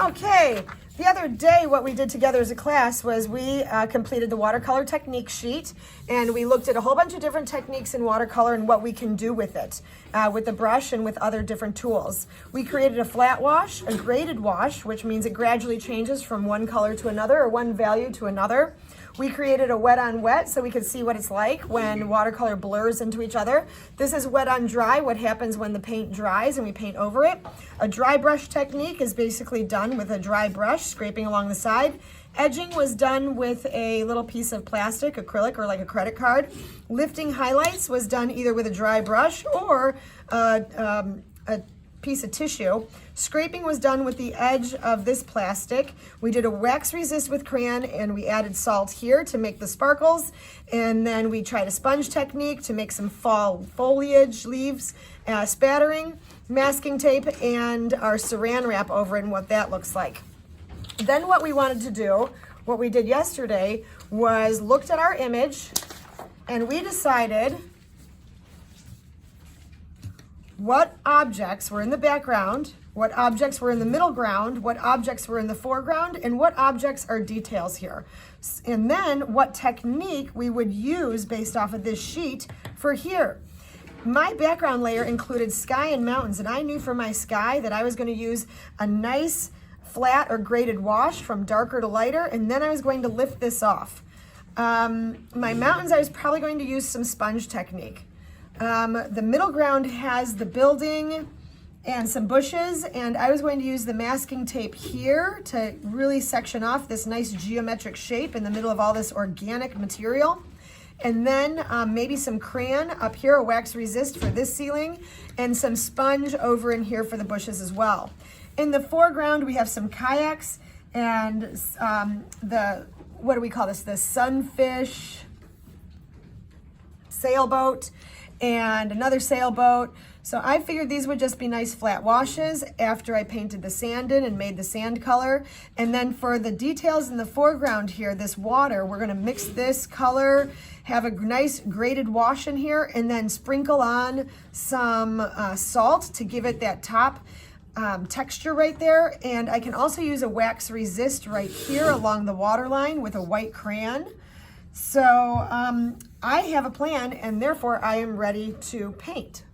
Okay, the other day what we did together as a class was we completed the watercolor technique sheet, and we looked at a whole bunch of different techniques in watercolor and what we can do with it, with the brush and with other different tools. We created a flat wash, a graded wash, which means it gradually changes from one color to another or one value to another. We created a wet on wet so we could see what it's like when watercolor blurs into each other. This is wet on dry, what happens when the paint dries and we paint over it. A dry brush technique is basically done with a dry brush, scraping along the side. Edging was done with a little piece of plastic, acrylic, or like a credit card. Lifting highlights was done either with a dry brush or a piece of tissue. Scraping was done with the edge of this plastic. We did a wax resist with crayon and we added salt here to make the sparkles. And then we tried a sponge technique to make some fall foliage, leaves, spattering, masking tape, and our saran wrap over it and what that looks like. Then what we wanted to do, what we did yesterday, was looked at our image and we decided what objects were in the background, what objects were in the middle ground, what objects were in the foreground, and what objects are details here. And then what technique we would use based off of this sheet for here. My background layer included sky and mountains, and I knew for my sky that I was going to use a nice flat or graded wash from darker to lighter, and then I was going to lift this off. My mountains, I was probably going to use some sponge technique. The middle ground has the building and some bushes, and I was going to use the masking tape here to really section off this nice geometric shape in the middle of all this organic material. And then maybe some crayon up here, a wax resist for this ceiling, and some sponge over in here for the bushes as well. In the foreground, we have some kayaks and what do we call this? The sunfish sailboat and another sailboat. So I figured these would just be nice flat washes after I painted the sand in and made the sand color. And then for the details in the foreground here, this water, we're gonna mix this color, have a nice graded wash in here, and then sprinkle on some salt to give it that top texture right there. And I can also use a wax resist right here along the water line with a white crayon. So I have a plan, and therefore I am ready to paint.